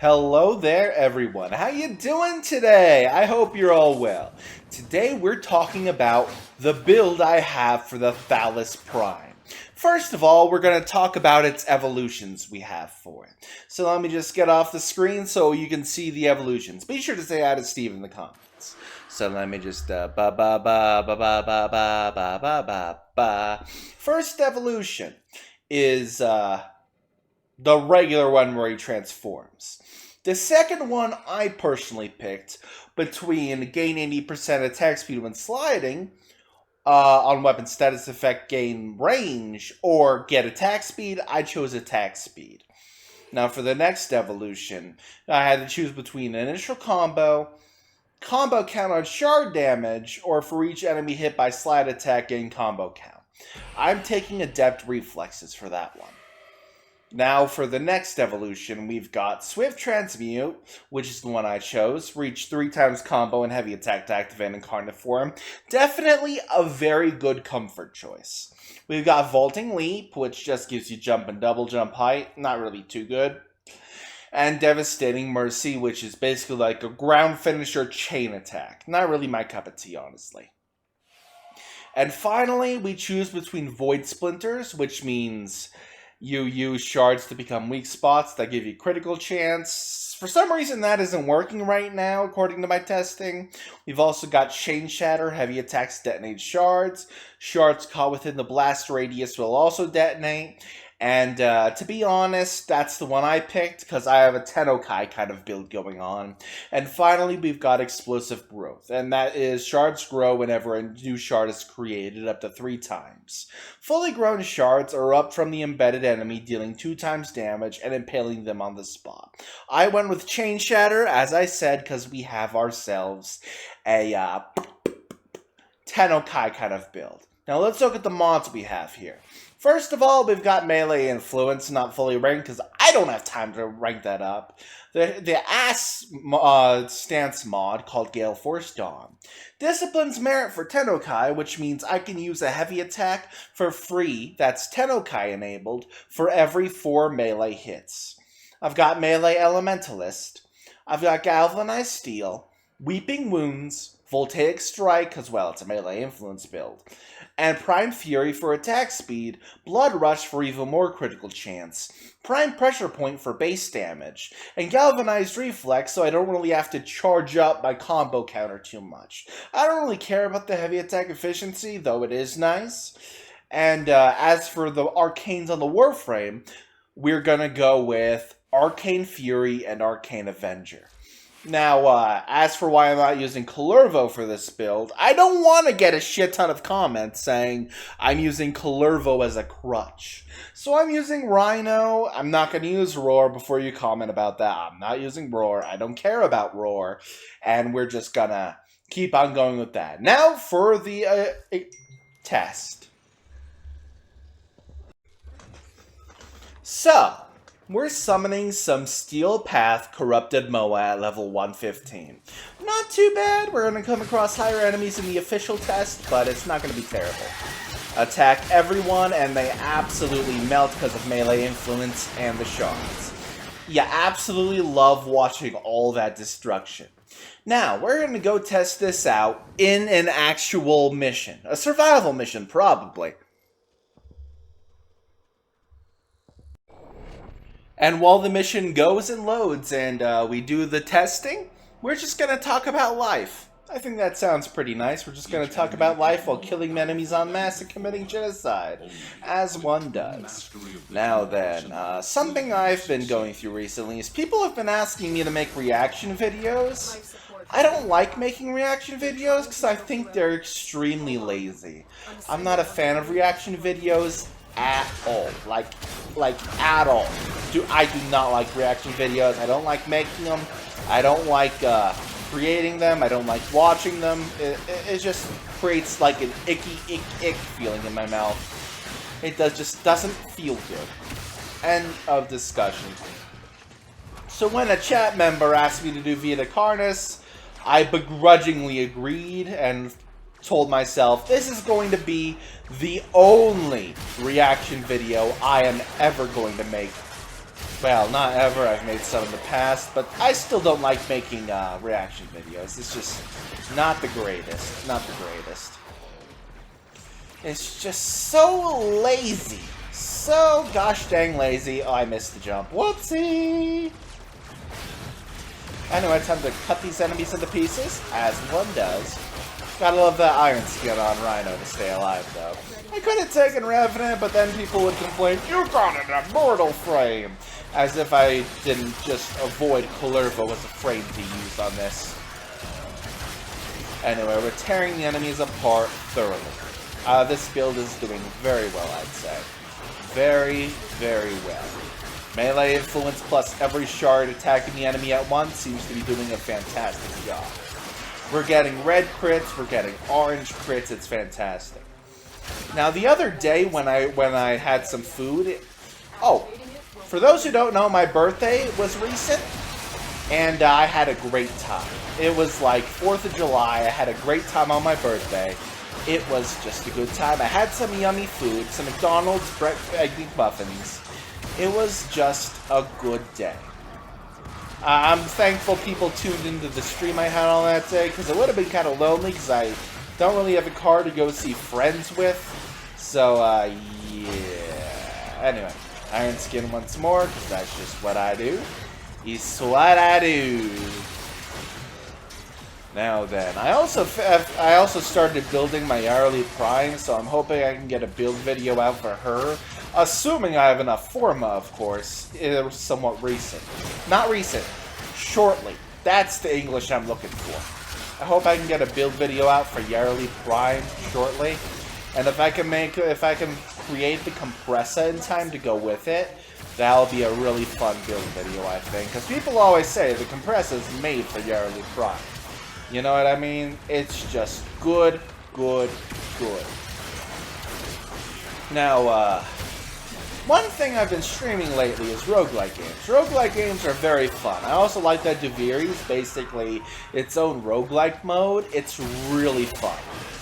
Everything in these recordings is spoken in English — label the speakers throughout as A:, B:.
A: Hello there, everyone. How you doing today? I hope you're all well. Today we're talking about the build I have for the Thalys Prime. First of all, we're going to talk about its evolutions we have for it. So let me just get off the screen so you can see the evolutions. Be sure to say hi to Steve in the comments. So let me just First evolution is the regular one where he transforms. The second one I personally picked between gain 80% attack speed when sliding on weapon status effect, gain range, or get attack speed. I chose attack speed. Now for the next evolution, I had to choose between initial combo count on shard damage, or for each enemy hit by slide attack, gain combo count. I'm taking adept reflexes for that one. Now for the next evolution, we've got Swift Transmute, which is the one I chose. Reach 3 times combo and heavy attack to activate Incarnate Form. Definitely a very good comfort choice. We've got Vaulting Leap, which just gives you jump and double jump height. Not really too good. And Devastating Mercy, which is basically like a ground finisher chain attack. Not really my cup of tea, honestly. And finally, we choose between Void Splinters, which means you use shards to become weak spots that give you critical chance. For some reason, that isn't working right now, according to my testing. We've also got Chain Shatter, heavy attacks detonate shards. Shards caught within the blast radius will also detonate. And to be honest, that's the one I picked because I have a Tennokai kind of build going on. And finally, we've got Explosive Growth, and that is shards grow whenever a new shard is created up to 3 times. Fully grown shards are up from the embedded enemy, dealing 2 times damage and impaling them on the spot. I went with Chain Shatter, as I said, because we have ourselves a Tennokai kind of build. Now let's look at the mods we have here. First of all, we've got Melee Influence, not fully ranked, because I don't have time to rank that up. The Ass Stance mod, called Gale Force Dawn. Discipline's Merit for Tennokai, which means I can use a heavy attack for free, that's Tennokai enabled, for every 4 melee hits. I've got Melee Elementalist. I've got Galvanized Steel, Weeping Wounds, Voltaic Strike, because, well, it's a melee influence build, and Prime Fury for attack speed, Blood Rush for even more critical chance, Prime Pressure Point for base damage, and Galvanized Reflex so I don't really have to charge up my combo counter too much. I don't really care about the heavy attack efficiency, though it is nice. And as for the arcanes on the Warframe, we're gonna go with Arcane Fury and Arcane Avenger. Now, as for why I'm not using Kullervo for this build, I don't want to get a shit ton of comments saying I'm using Kullervo as a crutch. So I'm using Rhino. I'm not going to use Roar before you comment about that. I'm not using Roar. I don't care about Roar. And we're just going to keep on going with that. Now for the test. So we're summoning some Steel Path Corrupted Moa at level 115. Not too bad. We're going to come across higher enemies in the official test, but it's not going to be terrible. Attack everyone, and they absolutely melt because of melee influence and the shards. You absolutely love watching all that destruction. Now, we're going to go test this out in an actual mission. A survival mission, probably. And while the mission goes and loads and we do the testing, we're just going to talk about life. I think that sounds pretty nice. We're just going to talk about life while killing enemies en masse and committing genocide, as one does. Now then, something I've been going through recently is people have been asking me to make reaction videos. I don't like making reaction videos because I think they're extremely lazy. I'm not a fan of reaction videos at all. Like at all. I do not like reaction videos. I don't like making them. I don't like creating them. I don't like watching them. It just creates like an ick feeling in my mouth. It just doesn't feel good. End of discussion. So when a chat member asked me to do Vita Carnus, I begrudgingly agreed and told myself, this is going to be the only reaction video I am ever going to make Well, not ever. I've made some in the past, but I still don't like making reaction videos. It's just not the greatest. Not the greatest. It's just so lazy. So gosh dang lazy. Oh, I missed the jump. Whoopsie! Anyway, time to cut these enemies into pieces, as one does. Gotta love that iron skin on Rhino to stay alive, though. I could have taken Revenant, but then people would complain, "You got an immortal frame!" As if I didn't just avoid Kullerva was afraid to use on this. Anyway, we're tearing the enemies apart thoroughly. This build is doing very well, I'd say. Very, very well. Melee influence plus every shard attacking the enemy at once seems to be doing a fantastic job. We're getting red crits, we're getting orange crits, it's fantastic. Now the other day when I had some food, for those who don't know, my birthday was recent, and I had a great time. It was like 4th of July, I had a great time on my birthday. It was just a good time. I had some yummy food, some McDonald's egg muffins. It was just a good day. I'm thankful people tuned into the stream I had on that day, because it would have been kind of lonely, because I don't really have a car to go see friends with. So, yeah. Anyway, Iron Skin once more, because that's just what I do. It's what I do. Now then, I also started building my Yarly Prime, so I'm hoping I can get a build video out for her. Assuming I have enough Forma, of course. It was somewhat recent. Not recent. Shortly. That's the English I'm looking for. I hope I can get a build video out for Yarly Prime shortly. And if I can create the compressor in time to go with it, that'll be a really fun build video, I think. Because people always say the compressor is made for Yarly Prime. You know what I mean? It's just good, good, good. Now, one thing I've been streaming lately is roguelike games. Roguelike games are very fun. I also like that Duviri is basically its own roguelike mode. It's really fun.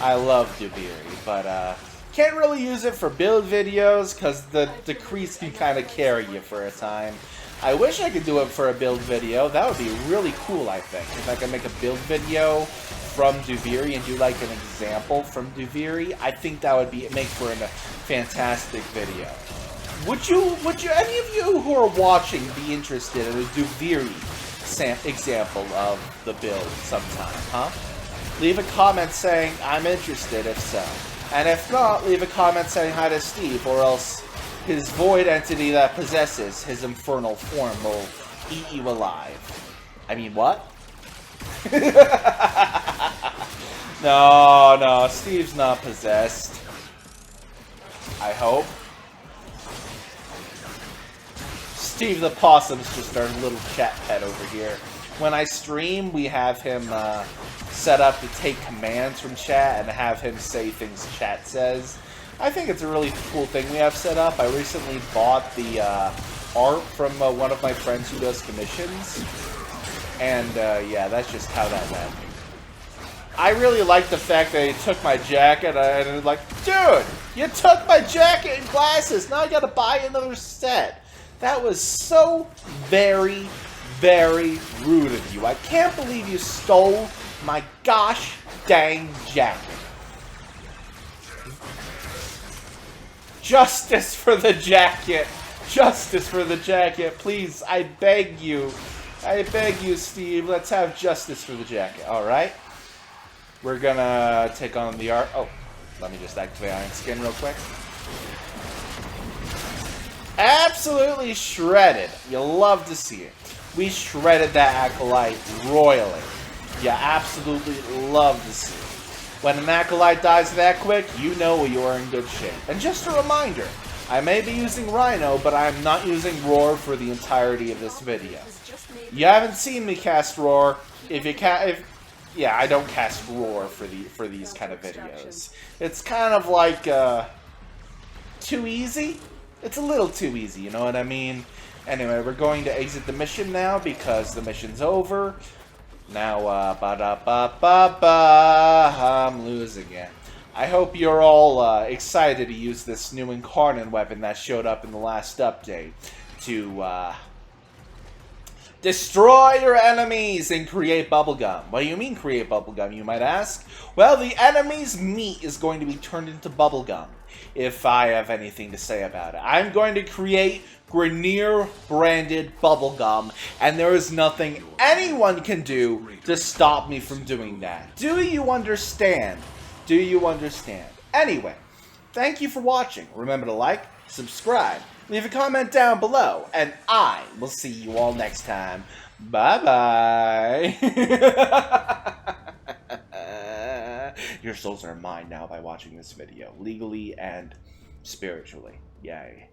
A: I love Duviri, but can't really use it for build videos because the decrease can kind of carry you for a time. I wish I could do it for a build video. That would be really cool, I think. If I could make a build video from Duviri and do like an example from Duviri, I think that would make for a fantastic video. Would any of you who are watching be interested in a Duviri example of the build sometime, huh? Leave a comment saying, I'm interested, if so. And if not, leave a comment saying hi to Steve, or else his void entity that possesses his infernal form will eat you alive. I mean, what? No, Steve's not possessed. I hope. Steve the Possum's just our little chat pet over here. When I stream, we have him set up to take commands from chat and have him say things chat says. I think it's a really cool thing we have set up. I recently bought the art from one of my friends who does commissions. And yeah, that's just how that went. I really like the fact that he took my jacket and was like, dude, you took my jacket and glasses. Now I gotta buy another set. That was so very, very rude of you. I can't believe you stole my gosh dang jacket. Justice for the jacket. Justice for the jacket. Please, I beg you. I beg you, Steve. Let's have justice for the jacket. Alright. We're gonna take on the art. Oh, let me just activate Iron Skin real quick. Absolutely shredded. You'll love to see it. We shredded that Acolyte royally. You absolutely love to see it. When an Acolyte dies that quick, you know you are in good shape. And just a reminder, I may be using Rhino, but I am not using Roar for the entirety of this video. You haven't seen me cast Roar. Yeah, I don't cast Roar for these kind of videos. It's kind of like too easy. It's a little too easy, you know what I mean? Anyway, we're going to exit the mission now because the mission's over. Now, I'm losing it. I hope you're all excited to use this new Incarnate weapon that showed up in the last update. to destroy your enemies and create bubblegum. What do you mean create bubblegum, you might ask? Well, the enemy's meat is going to be turned into bubblegum, if I have anything to say about it. I'm going to create Grenier-branded bubblegum, and there is nothing anyone can do to stop me from doing that. Do you understand? Do you understand? Anyway, thank you for watching. Remember to like, subscribe, leave a comment down below, and I will see you all next time. Bye-bye. Your souls are mine now by watching this video, legally and spiritually. Yay.